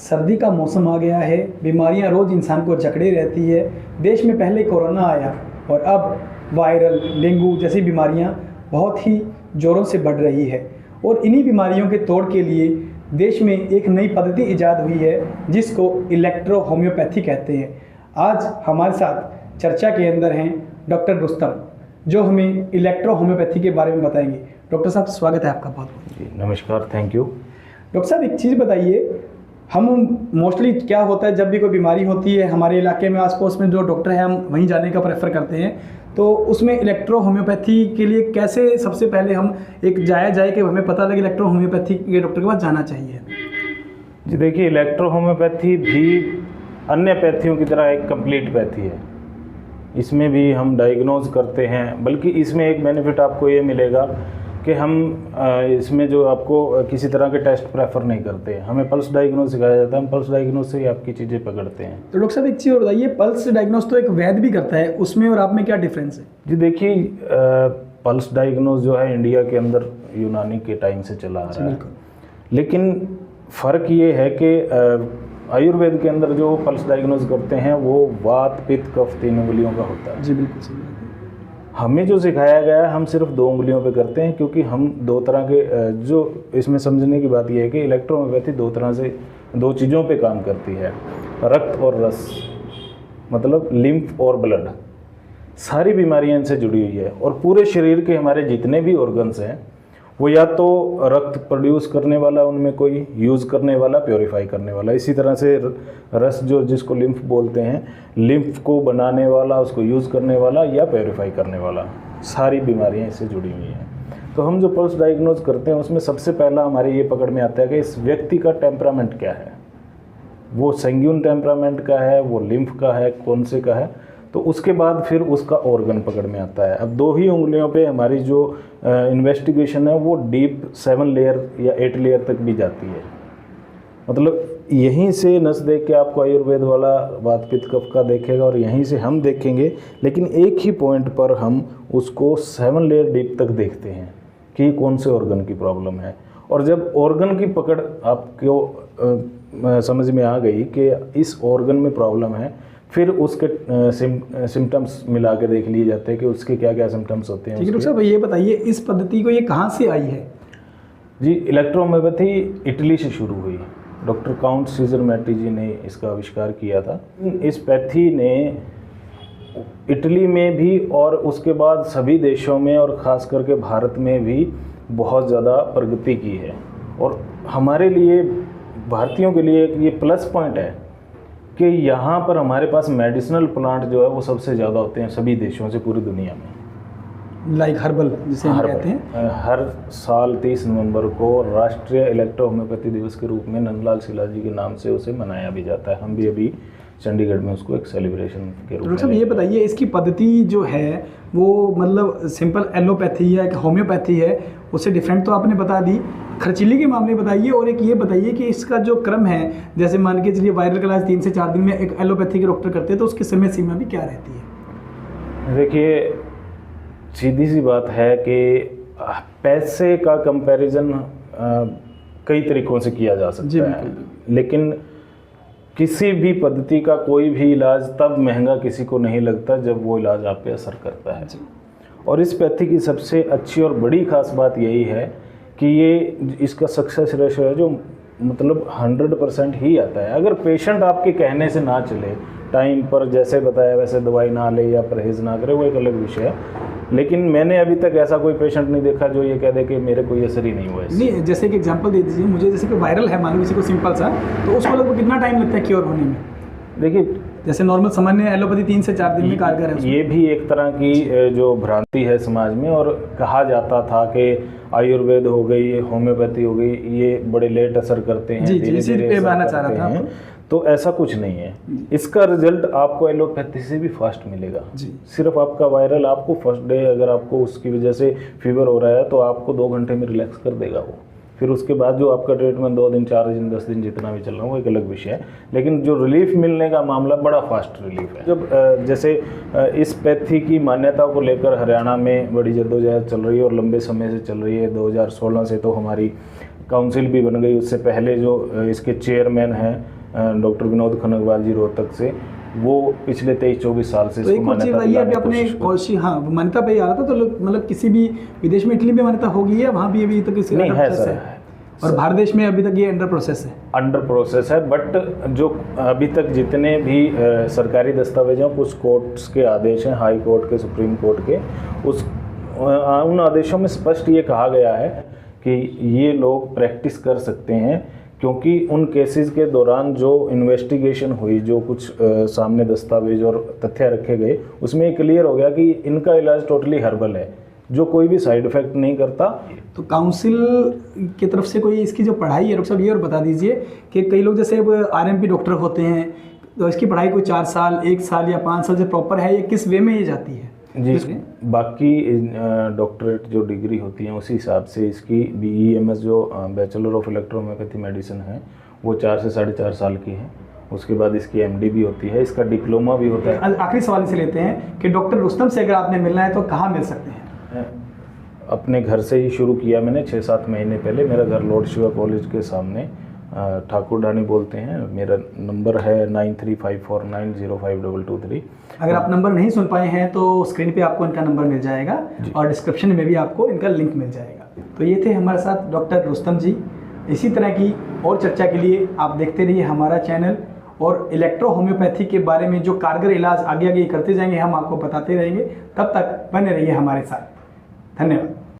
सर्दी का मौसम आ गया है, बीमारियां रोज़ इंसान को जकड़े रहती है। देश में पहले कोरोना आया और अब वायरल, डेंगू जैसी बीमारियां बहुत ही ज़ोरों से बढ़ रही है और इन्हीं बीमारियों के तोड़ के लिए देश में एक नई पद्धति ईजाद हुई है जिसको इलेक्ट्रो होम्योपैथी कहते हैं। आज हमारे साथ चर्चा के अंदर हैं डॉक्टर रुस्तम, जो हमें इलेक्ट्रो होम्योपैथी के बारे में बताएंगे। डॉक्टर साहब, स्वागत है आपका बहुत बहुत। जी नमस्कार, थैंक यू। डॉक्टर साहब, एक चीज़ बताइए, हम मोस्टली क्या होता है जब भी कोई बीमारी होती है हमारे इलाके में आसपास में जो डॉक्टर है हम वहीं जाने का प्रेफर करते हैं, तो उसमें इलेक्ट्रो होम्योपैथी के लिए कैसे सबसे पहले हम एक जाए कि हमें पता लगे इलेक्ट्रो होम्योपैथी के डॉक्टर के पास जाना चाहिए? जी देखिए, इलेक्ट्रो होम्योपैथी भी अन्य पैथियों की तरह एक कंप्लीट पैथी है। इसमें भी हम डायग्नोज करते हैं, बल्कि इसमें एक बेनिफिट आपको ये मिलेगा कि हम इसमें जो आपको किसी तरह के टेस्ट प्रेफर नहीं करते। हमें पल्स डायग्नोज सिखाया जाता है, हम पल्स डायग्नोज से ही आपकी चीज़ें पकड़ते हैं। तो डॉक्टर साहब, एक चीज़ और बताइए, पल्स डायग्नोज तो एक वैद्य भी करता है, उसमें और आप में क्या डिफरेंस है? जी देखिए, पल्स डायग्नोज जो है इंडिया के अंदर यूनानी के टाइम से चला आ रहा है, लेकिन फ़र्क ये है कि आयुर्वेद के अंदर जो पल्स डायग्नोज करते हैं वो वात, पित्त, कफ 3 उंगलियों का होता है। जी बिल्कुल सही। हमें जो सिखाया गया है हम सिर्फ 2 उंगलियों पे करते हैं, क्योंकि हम 2 तरह के जो इसमें समझने की बात यह है कि इलेक्ट्रो होम्योपैथी 2 तरह से 2 चीज़ों पे काम करती है, रक्त और रस, मतलब लिम्फ और ब्लड। सारी बीमारियां इनसे जुड़ी हुई है और पूरे शरीर के हमारे जितने भी ऑर्गन्स हैं वो या तो रक्त प्रोड्यूस करने वाला, उनमें कोई यूज़ करने वाला, प्योरीफाई करने वाला। इसी तरह से रस जो जिसको लिम्फ बोलते हैं, लिम्फ को बनाने वाला, उसको यूज़ करने वाला या प्योरीफाई करने वाला, सारी बीमारियां इससे जुड़ी हुई हैं। तो हम जो पल्स डायग्नोज करते हैं उसमें सबसे पहला हमारे ये पकड़ में आता है कि इस व्यक्ति का टेम्परामेंट क्या है, वो संगीन टेम्परामेंट का है, वो लिम्फ का है, कौन से का है। तो उसके बाद फिर उसका ऑर्गन पकड़ में आता है। अब 2 ही उंगलियों पे हमारी जो इन्वेस्टिगेशन है वो डीप 7 लेयर या 8 लेयर तक भी जाती है। मतलब यहीं से नस देख के आपको आयुर्वेद वाला वात, पित्त, कफ का देखेगा और यहीं से हम देखेंगे, लेकिन एक ही पॉइंट पर हम उसको 7 लेयर डीप तक देखते हैं कि कौन से ऑर्गन की प्रॉब्लम है। और जब ऑर्गन की पकड़ आपको समझ में आ गई कि इस ऑर्गन में प्रॉब्लम है, फिर उसके सिम्टम्स मिला के देख लिए जाते हैं कि उसके क्या क्या सिम्टम्स होते हैं। ठीक है डॉक्टर साहब, ये बताइए इस पद्धति को ये कहाँ से आई है? जी, इलेक्ट्रो होम्योपैथी इटली से शुरू हुई। डॉक्टर काउंट सीजर मैटी जी ने इसका आविष्कार किया था। इस पैथी ने इटली में भी और उसके बाद सभी देशों में और ख़ास करके भारत में भी बहुत ज़्यादा प्रगति की है। और हमारे लिए, भारतीयों के लिए ये प्लस पॉइंट है कि यहाँ पर हमारे पास मेडिसिनल प्लांट जो है वो सबसे ज़्यादा होते हैं सभी देशों से, पूरी दुनिया में। लाइक हर्बल जिसे हम कहते हैं। हर साल 30 नवंबर को राष्ट्रीय इलेक्ट्रो होम्योपैथी दिवस के रूप में नंदलाल सिला जी के नाम से उसे मनाया भी जाता है। हम भी अभी चंडीगढ़ में उसको एक सेलिब्रेशन के रूप में। डॉक्टर साहब, ये बताइए इसकी पद्धति जो है वो मतलब सिंपल एलोपैथी है कि होम्योपैथी है, उससे डिफरेंट तो आपने बता दी। खर्चीली के मामले बताइए, और एक ये बताइए कि इसका जो क्रम है, जैसे मान के चलिए वायरल क्लास 3 से 4 दिन में एक एलोपैथी के डॉक्टर करते हैं, तो उसकी समय सीमा भी क्या रहती है? देखिए, सीधी सी बात है कि पैसे का कंपैरिजन कई तरीकों से किया जा सकता है, लेकिन किसी भी पद्धति का कोई भी इलाज तब महंगा किसी को नहीं लगता जब वो इलाज आप पे असर करता है। और इस पैथी की सबसे अच्छी और बड़ी खास बात यही है कि ये इसका सक्सेस रेशो है जो मतलब 100% ही आता है। अगर पेशेंट आपके कहने से ना चले, टाइम पर जैसे बताया वैसे दवाई ना ले या परहेज़ ना करे, वो एक अलग विषय है, लेकिन मैंने अभी तक ऐसा कोई पेशेंट नहीं देखा जो ये कह दे कि मेरे कोई असर ही नहीं हुआ है। नहीं, जैसे कि एग्जांपल दे दीजिए मुझे, जैसे कि वायरल है मान लो किसी को सिंपल सा, तो उसको लगभग कितना टाइम लगता है क्योर होने में? देखिए, जैसे नॉर्मल सामान्य एलोपैथी 3 से 4 दिन में कारगर है। ये भी एक तरह की जो भ्रांति है समाज में, और कहा जाता था कि आयुर्वेद हो गई, होम्योपैथी हो गई, ये बड़े लेट असर करते हैं, धीरे-धीरे असर करते हैं। तो ऐसा कुछ नहीं है। इसका रिजल्ट आपको एलोपैथी से भी फास्ट मिलेगा। सिर्फ आपका वायरल, आपको फर्स्ट डे अगर आपको उसकी वजह से फीवर हो रहा है तो आपको 2 घंटे में रिलैक्स कर देगा वो। फिर उसके बाद जो आपका ट्रीटमेंट 2 दिन, 4 दिन, 10 दिन जितना भी चल रहा है वो एक अलग विषय है, लेकिन जो रिलीफ मिलने का मामला बड़ा फास्ट रिलीफ है। जब जैसे इस पैथी की मान्यता को लेकर हरियाणा में बड़ी जद्दोजहद चल रही है और लंबे समय से चल रही है। 2016 से तो हमारी काउंसिल भी बन गई। उससे पहले जो इसके चेयरमैन हैं डॉक्टर विनोद खनकवाल जी रोहतक से, वो पिछले 23-24 साल से तो एक और चीज़ रही है, अभी अपने कोशिश, हाँ मान्यता पे आ रहा था, तो लोग मतलब किसी भी विदेश में, इटली में मान्यता होगी है, वहाँ भी अभी तक किसी नहीं है सर, और भारत देश में अभी तक ये अंडर प्रोसेस है। अंडर प्रोसेस है, बट जो अभी तक जितने भी सरकारी दस्तावेज हैं, कुछ कोर्ट्स के आदेश हैं, हाई कोर्ट के, सुप्रीम कोर्ट के, उन आदेशों में स्पष्ट ये कहा गया है कि ये लोग प्रैक्टिस कर सकते हैं, क्योंकि उन केसेस के दौरान जो इन्वेस्टिगेशन हुई, जो कुछ सामने दस्तावेज और तथ्य रखे गए, उसमें ये क्लियर हो गया कि इनका इलाज टोटली हर्बल है, जो कोई भी साइड इफेक्ट नहीं करता। तो काउंसिल की तरफ से कोई इसकी जो पढ़ाई है, डॉक्टर साहब ये और बता दीजिए कि कई लोग जैसे अब आरएमपी डॉक्टर होते हैं, तो इसकी पढ़ाई कोई 4 साल, 1 साल या 5 साल से प्रॉपर है, या किस वे में ये जाती है? जी, बाकी डॉक्टरेट जो डिग्री होती हैं उसी हिसाब से इसकी BEMS जो बैचलर ऑफ इलेक्ट्रोहोम्योपैथी मेडिसिन है, वो 4 से 4.5 साल की है। उसके बाद इसकी MD भी होती है, इसका डिप्लोमा भी होता है। आखिरी सवाल से लेते हैं कि डॉक्टर रुस्तम से अगर आपने मिलना है तो कहाँ मिल सकते हैं? अपने घर से ही शुरू किया मैंने 6-7 महीने पहले। मेरा घर लॉर्ड शिवा कॉलेज के सामने, ठाकुर ढाणी बोलते हैं। मेरा नंबर है 9354905223। अगर आप नंबर नहीं सुन पाए हैं तो स्क्रीन पे आपको इनका नंबर मिल जाएगा और डिस्क्रिप्शन में भी आपको इनका लिंक मिल जाएगा। तो ये थे हमारे साथ डॉक्टर रुस्तम जी। इसी तरह की और चर्चा के लिए आप देखते रहिए हमारा चैनल, और इलेक्ट्रो होम्योपैथी के बारे में जो कारगर इलाज आगे आगे करते जाएंगे, हम आपको बताते रहेंगे। तब तक बने रहिए हमारे साथ। धन्यवाद।